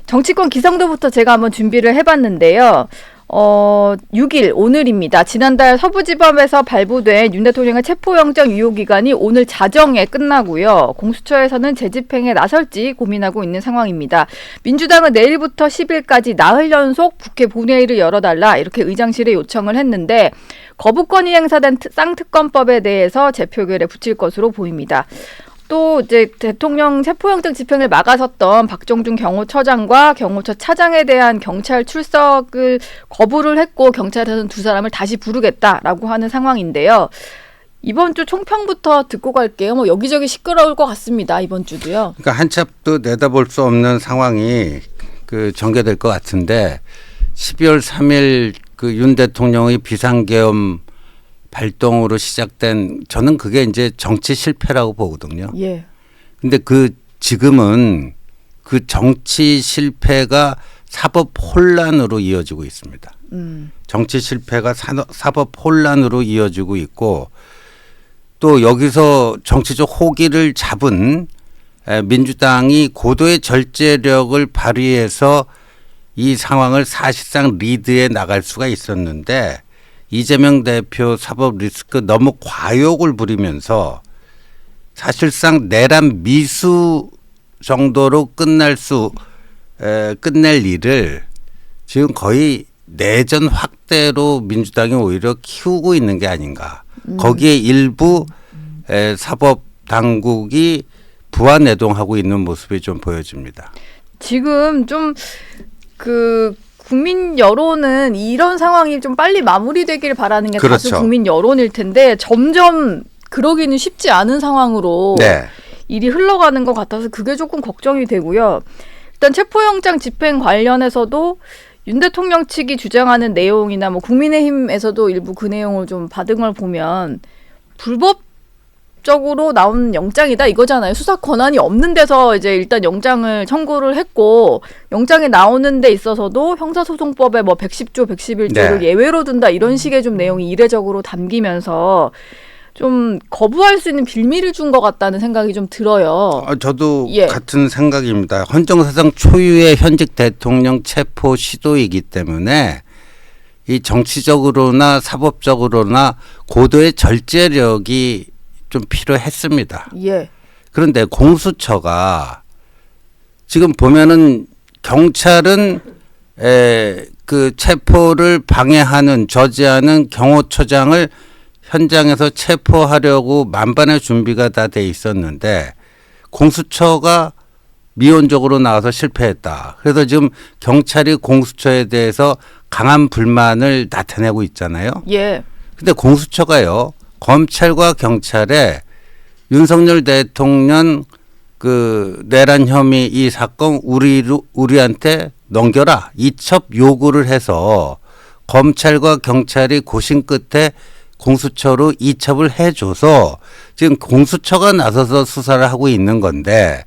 정치권 기성도부터 제가 한번 준비를 해봤는데요. 6일 오늘입니다. 지난달 서부지법에서 발부된 윤 대통령의 체포영장 유효기간이 오늘 자정에 끝나고요. 공수처에서는 재집행에 나설지 고민하고 있는 상황입니다. 민주당은 내일부터 10일까지 나흘 연속 국회 본회의를 열어달라 이렇게 의장실에 요청을 했는데 거부권이 행사된 쌍특검법에 대해서 재표결에 붙일 것으로 보입니다. 또 이제 대통령 체포영장 집행을 막아섰던 박정준 경호처장과 경호처 차장에 대한 경찰 출석을 거부를 했고 경찰에서는 두 사람을 다시 부르겠다라고 하는 상황인데요. 이번 주 총평부터 듣고 갈게요. 뭐 여기저기 시끄러울 것 같습니다. 이번 주도요. 그러니까 한치 앞도 내다볼 수 없는 상황이 전개될 것 같은데 12월 3일 윤 대통령의 비상계엄 발동으로 시작된 저는 그게 이제 정치 실패라고 보거든요. 예. 근데 지금은 그 정치 실패가 사법 혼란으로 이어지고 있습니다. 정치 실패가 사법 혼란으로 이어지고 있고 또 여기서 정치적 호기를 잡은 민주당이 고도의 절제력을 발휘해서 이 상황을 사실상 리드해 나갈 수가 있었는데 이재명 대표 사법 리스크 너무 과욕을 부리면서 사실상 내란 미수 정도로 끝낼 일을 지금 거의 내전 확대로 민주당이 오히려 키우고 있는 게 아닌가. 거기에 일부 사법 당국이 부안내동하고 있는 모습이 좀 보여집니다. 지금 좀 국민 여론은 이런 상황이 좀 빨리 마무리되길 바라는 게 그렇죠. 다수 국민 여론일 텐데 점점 그러기는 쉽지 않은 상황으로 네. 일이 흘러가는 것 같아서 그게 조금 걱정이 되고요. 일단 체포영장 집행 관련해서도 윤 대통령 측이 주장하는 내용이나 뭐 국민의힘에서도 일부 그 내용을 좀 받은 걸 보면 불법적으로 나온 영장이다 이거잖아요. 수사 권한이 없는 데서 이제 일단 영장을 청구를 했고 영장이 나오는 데 있어서도 형사소송법에 뭐 110조, 111조를 네. 예외로 둔다 이런 식의 좀 내용이 이례적으로 담기면서 좀 거부할 수 있는 빌미를 준 것 같다는 생각이 좀 들어요. 저도 예. 같은 생각입니다. 헌정사상 초유의 현직 대통령 체포 시도이기 때문에 이 정치적으로나 사법적으로나 고도의 절제력이 좀 필요했습니다. 예. 그런데 공수처가 지금 보면은 경찰은 그 체포를 방해하는 저지하는 경호처장을 현장에서 체포하려고 만반의 준비가 다 돼 있었는데 공수처가 미온적으로 나와서 실패했다. 그래서 지금 경찰이 공수처에 대해서 강한 불만을 나타내고 있잖아요. 예. 근데 공수처가요. 검찰과 경찰에 윤석열 대통령 내란 혐의 이 사건 우리한테 넘겨라. 이첩 요구를 해서 검찰과 경찰이 고심 끝에 공수처로 이첩을 해줘서 지금 공수처가 나서서 수사를 하고 있는 건데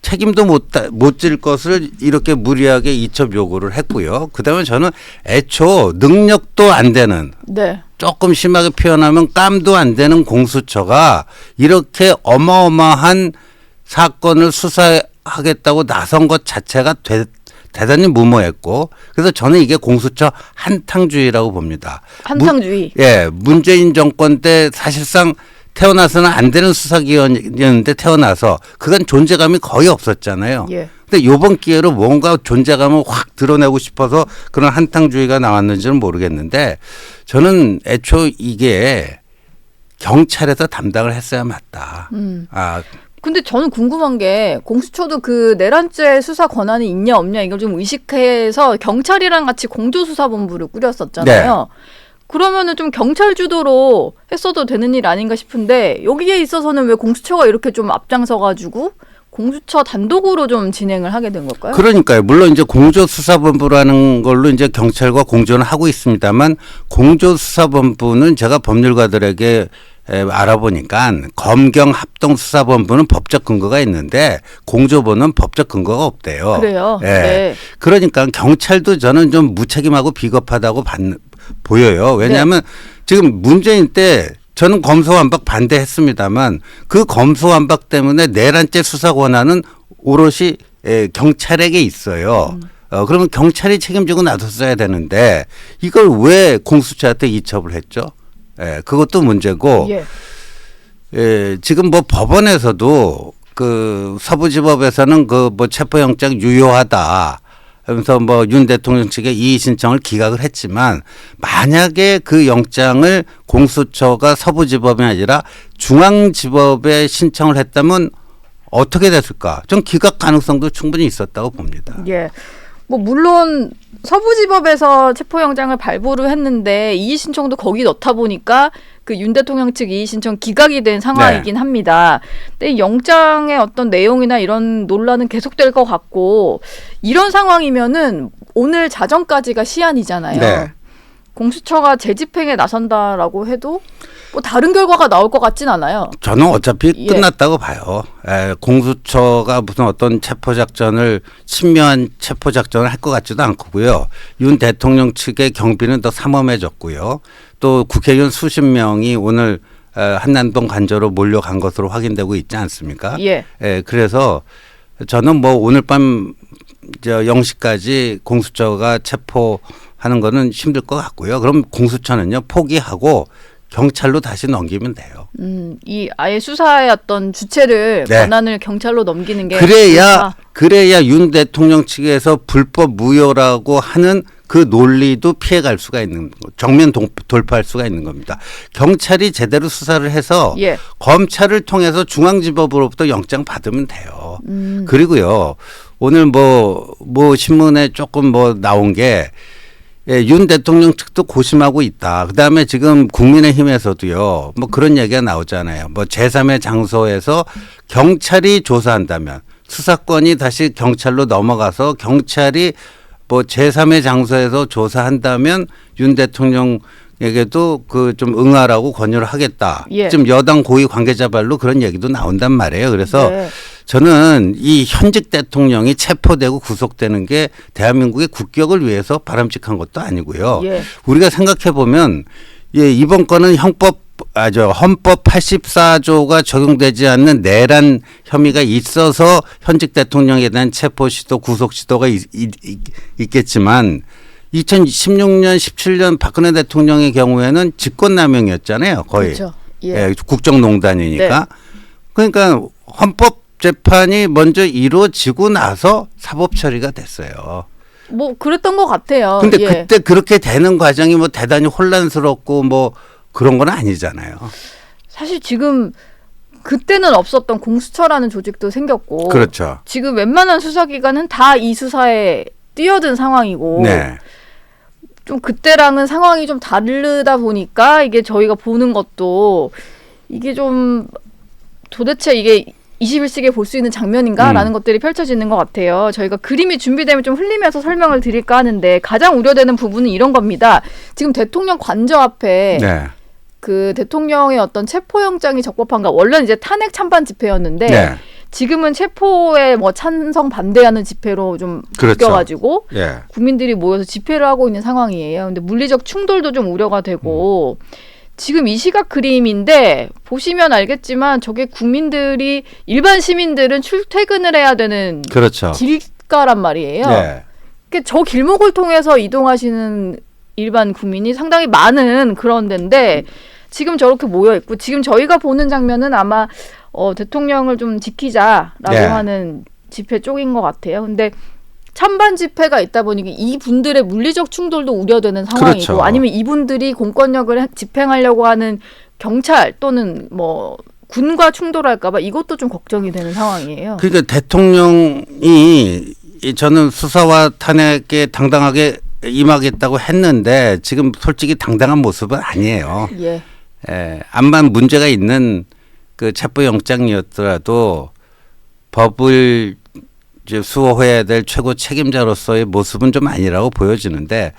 책임도 못 질 것을 이렇게 무리하게 이첩 요구를 했고요. 그다음에 저는 애초 능력도 안 되는 네. 조금 심하게 표현하면 깜도 안 되는 공수처가 이렇게 어마어마한 사건을 수사하겠다고 나선 것 자체가 대단히 무모했고 그래서 저는 이게 공수처 한탕주의라고 봅니다. 한탕주의. 문재인 정권 때 사실상 태어나서는 안 되는 수사기관이었는데 태어나서 그간 존재감이 거의 없었잖아요. 예. 근데 이번 기회로 뭔가 존재감을 확 드러내고 싶어서 그런 한탕주의가 나왔는지는 모르겠는데 저는 애초 이게 경찰에서 담당을 했어야 맞다. 근데 저는 궁금한 게 공수처도 그 내란죄 수사 권한이 있냐 없냐 이걸 좀 의식해서 경찰이랑 같이 공조수사본부를 꾸렸었잖아요. 네. 그러면은 좀 경찰 주도로 했어도 되는 일 아닌가 싶은데 여기에 있어서는 왜 공수처가 이렇게 좀 앞장서가지고 공수처 단독으로 좀 진행을 하게 된 걸까요? 그러니까요. 물론 이제 공조수사본부라는 걸로 이제 경찰과 공조는 하고 있습니다만 공조수사본부는 제가 법률가들에게 알아보니까 검경합동수사본부는 법적 근거가 있는데 공조본은 법적 근거가 없대요. 그래요? 예. 네. 그러니까 경찰도 저는 좀 무책임하고 비겁하다고 보여요. 왜냐하면 지금 문재인 때 저는 검소완박 반대했습니다만 그 검소완박 때문에 내란죄 수사 권한은 오롯이 경찰에게 있어요. 그러면 경찰이 책임지고 나섰어야 되는데 이걸 왜 공수처한테 이첩을 했죠? 그것도 문제고 지금 뭐 법원에서도 그 서부지법에서는 그 뭐 체포영장 유효하다. 하면서 뭐 윤 대통령 측에 이의 신청을 기각을 했지만 만약에 그 영장을 공수처가 서부지법이 아니라 중앙지법에 신청을 했다면 어떻게 됐을까? 좀 기각 가능성도 충분히 있었다고 봅니다. 예. 뭐 물론 서부지법에서 체포영장을 발부를 했는데 이의 신청도 거기 넣다 보니까 그 윤 대통령 측 이의 신청 기각이 된 상황이긴 합니다. 근데 이 영장의 어떤 내용이나 이런 논란은 계속될 것 같고 이런 상황이면은 오늘 자정까지가 시한이잖아요. 네. 공수처가 재집행에 나선다라고 해도 뭐 다른 결과가 나올 것 같진 않아요. 저는 어차피 끝났다고 봐요. 공수처가 무슨 어떤 체포작전을 친묘한 체포작전을 할 것 같지도 않고요. 윤 대통령 측의 경비는 더 삼엄해졌고요. 또 국회의원 수십 명이 오늘 한남동 관저로 몰려간 것으로 확인되고 있지 않습니까? 그래서 저는 뭐 오늘 밤 0시까지 공수처가 체포하는 거는 힘들 것 같고요. 그럼 공수처는요 포기하고 경찰로 다시 넘기면 돼요. 이 아예 수사의 어떤 주체를 권한을 경찰로 넘기는 게 그래야 윤 대통령 측에서 불법 무효라고 하는 그 논리도 피해갈 수가 있는 거, 정면 돌파할 수가 있는 겁니다. 경찰이 제대로 수사를 해서 검찰을 통해서 중앙지법으로부터 영장 받으면 돼요. 그리고요 오늘 뭐 신문에 조금 뭐 나온 게 윤 대통령 측도 고심하고 있다. 그다음에 지금 국민의힘에서도요. 뭐 그런 얘기가 나오잖아요. 뭐 제3의 장소에서 경찰이 조사한다면 수사권이 다시 경찰로 넘어가서 경찰이 뭐 제3의 장소에서 조사한다면 윤 대통령에게도 그 좀 응하라고 권유를 하겠다. 지금 여당 고위 관계자 발로 그런 얘기도 나온단 말이에요. 그래서 저는 이 현직 대통령이 체포되고 구속되는 게 대한민국의 국격을 위해서 바람직한 것도 아니고요. 우리가 생각해 보면 이번 건은 헌법 84조가 적용되지 않는 내란 혐의가 있어서 현직 대통령에 대한 체포 시도 구속 시도가 있겠지만 2016년 17년 박근혜 대통령의 경우에는 직권남용이었잖아요. 거의. 그렇죠. 국정농단이니까. 그러니까 헌법 재판이 먼저 이루어지고 나서 사법 처리가 됐어요. 뭐 그랬던 것 같아요. 근데 그때 그렇게 되는 과정이 뭐 대단히 혼란스럽고 뭐 그런 건 아니잖아요. 사실 지금 그때는 없었던 공수처라는 조직도 생겼고 그렇죠. 지금 웬만한 수사기관은 다 이 수사에 뛰어든 상황이고 좀 그때랑은 상황이 좀 다르다 보니까 이게 저희가 보는 것도 이게 좀 도대체 이게 21세기에 볼 수 있는 장면인가라는 것들이 펼쳐지는 것 같아요. 저희가 그림이 준비되면 좀 흘리면서 설명을 드릴까 하는데 가장 우려되는 부분은 이런 겁니다. 지금 대통령 관저 앞에 그 대통령의 어떤 체포영장이 적법한가. 원래는 이제 탄핵 찬반 집회였는데 지금은 체포에 뭐 찬성 반대하는 집회로 좀 바뀌어가지고 국민들이 모여서 집회를 하고 있는 상황이에요. 근데 물리적 충돌도 좀 우려가 되고 지금 이 시각 그림인데 보시면 알겠지만 저게 국민들이 일반 시민들은 출퇴근을 해야 되는 길가란 말이에요. 그러니까 저 길목을 통해서 이동하시는 일반 국민이 상당히 많은 그런 데인데 지금 저렇게 모여 있고 지금 저희가 보는 장면은 아마 대통령을 좀 지키자라고 하는 집회 쪽인 것 같아요. 근데 찬반 집회가 있다 보니까 이분들의 물리적 충돌도 우려되는 상황이고 아니면 이분들이 공권력을 집행하려고 하는 경찰 또는 뭐 군과 충돌할까 봐 이것도 좀 걱정이 되는 상황이에요. 그러니까 대통령이 저는 수사와 탄핵에 당당하게 임하겠다고 했는데 지금 솔직히 당당한 모습은 아니에요. 암만 문제가 있는 그 체포영장이었더라도 법을 이제 수호해야 될 최고 책임자로서의 모습은 좀 아니라고 보여지는데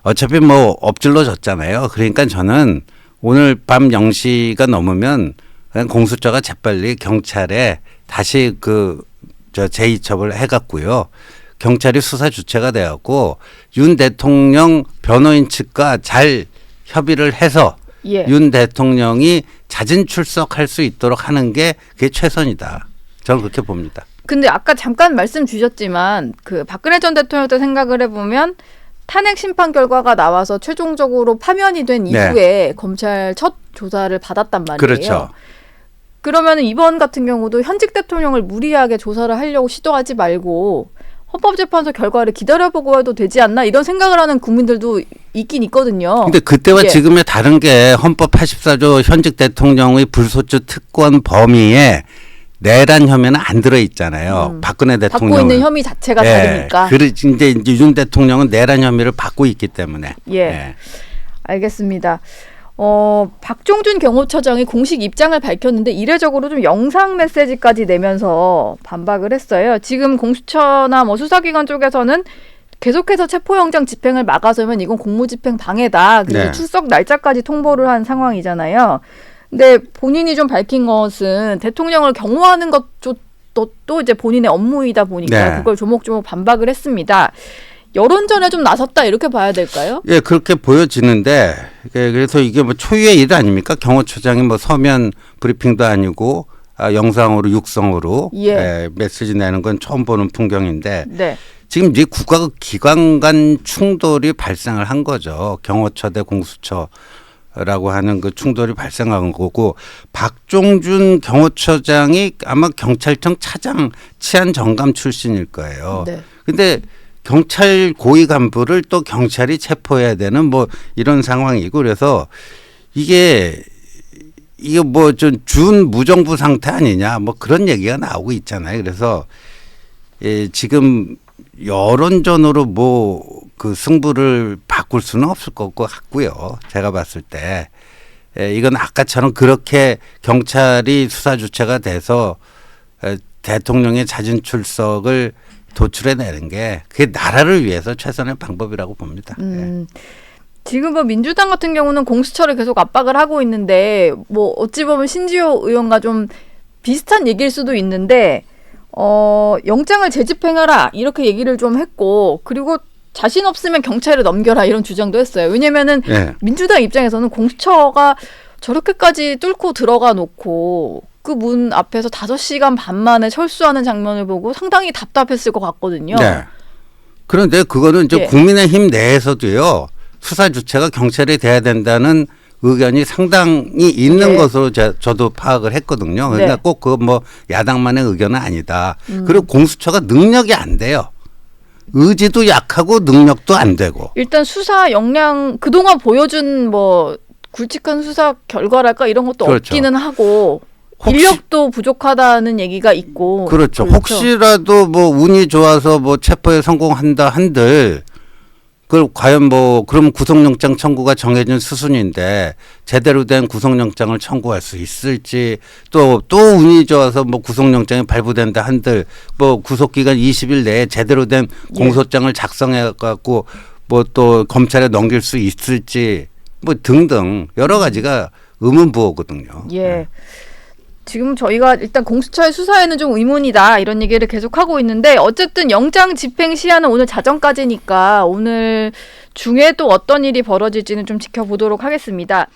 어차피 뭐 엎질러졌잖아요. 그러니까 저는 오늘 밤 0시가 넘으면 그냥 공수처가 재빨리 경찰에 다시 재이첩을 해갖고요. 경찰이 수사 주체가 돼갖고 윤 대통령 변호인 측과 잘 협의를 해서 윤 대통령이 자진 출석할 수 있도록 하는 게 그게 최선이다. 저는 그렇게 봅니다. 근데 아까 잠깐 말씀 주셨지만 그 박근혜 전 대통령 때 생각을 해보면 탄핵 심판 결과가 나와서 최종적으로 파면이 된 네. 이후에 검찰 첫 조사를 받았단 말이에요. 그렇죠. 그러면 이번 같은 경우도 현직 대통령을 무리하게 조사를 하려고 시도하지 말고 헌법재판소 결과를 기다려보고 해도 되지 않나 이런 생각을 하는 국민들도 있긴 있거든요. 근데 그때와 예. 지금의 다른 게 헌법 84조 현직 대통령의 불소추 특권 범위에 내란 혐의는 안 들어 있잖아요. 박근혜 대통령 받고 있는 혐의 자체가 다르니까. 이제 윤 대통령은 내란 혐의를 받고 있기 때문에. 예. 알겠습니다. 박종준 경호처장이 공식 입장을 밝혔는데 이례적으로 좀 영상 메시지까지 내면서 반박을 했어요. 지금 공수처나 뭐 수사기관 쪽에서는 계속해서 체포영장 집행을 막아서면 이건 공무집행 방해다. 그리고 네. 출석 날짜까지 통보를 한 상황이잖아요. 근데 본인이 좀 밝힌 것은 대통령을 경호하는 것도 이제 본인의 업무이다 보니까 네. 그걸 조목조목 반박을 했습니다. 여론전에 좀 나섰다 이렇게 봐야 될까요? 예, 그렇게 보여지는데 그래서 이게 뭐 초유의 일 아닙니까? 경호처장이 뭐 서면 브리핑도 아니고 영상으로 육성으로 예. 메시지 내는 건 처음 보는 풍경인데 네. 지금 이제 국가기관 간 충돌이 발생을 한 거죠. 경호처 대 공수처라고 하는 그 충돌이 발생한 거고 박종준 경호처장이 아마 경찰청 차장 치안 정감 출신일 거예요. 네. 근데 경찰 고위 간부를 또 경찰이 체포해야 되는 뭐 이런 상황이고 그래서 이게 뭐 좀 준 무정부 상태 아니냐 뭐 그런 얘기가 나오고 있잖아요. 그래서 지금 여론전으로 뭐 그 승부를 바꿀 수는 없을 것 같고요. 제가 봤을 때 이건 아까처럼 그렇게 경찰이 수사 주체가 돼서 대통령의 자진 출석을 도출해내는 게 그게 나라를 위해서 최선의 방법이라고 봅니다. 지금 뭐 민주당 같은 경우는 공수처를 계속 압박을 하고 있는데 뭐 어찌 보면 신지호 의원과 좀 비슷한 얘기일 수도 있는데 영장을 재집행하라 이렇게 얘기를 좀 했고 그리고 자신 없으면 경찰에 넘겨라 이런 주장도 했어요. 왜냐면은 네. 민주당 입장에서는 공수처가 저렇게까지 뚫고 들어가 놓고 그 문 앞에서 5시간 반 만에 철수하는 장면을 보고 상당히 답답했을 것 같거든요. 네. 그런데 그거는 이제 예. 국민의힘 내에서도요. 수사 주체가 경찰이 돼야 된다는 의견이 상당히 있는 예. 것으로 저도 파악을 했거든요. 그러니까 네. 꼭 그 뭐 야당만의 의견은 아니다. 그리고 공수처가 능력이 안 돼요. 의지도 약하고 능력도 안 되고. 일단 수사 역량 그동안 보여준 뭐 굵직한 수사 결과랄까 이런 것도 그렇죠. 없기는 하고 인력도 부족하다는 얘기가 있고 그렇죠. 혹시라도 뭐 운이 좋아서 뭐 체포에 성공한다 한들 그걸 과연 뭐 그러면 구속영장 청구가 정해진 수순인데 제대로 된 구속영장을 청구할 수 있을지 또 운이 좋아서 뭐 구속영장이 발부된다 한들 뭐 구속기간 20일 내에 제대로 된 공소장을 작성해 갖고 뭐 또 검찰에 넘길 수 있을지 뭐 등등 여러 가지가 의문부호거든요. 예. 지금 저희가 일단 공수처의 수사에는 좀 의문이다 이런 얘기를 계속하고 있는데 어쨌든 영장 집행 시한은 오늘 자정까지니까 오늘 중에 또 어떤 일이 벌어질지는 좀 지켜보도록 하겠습니다.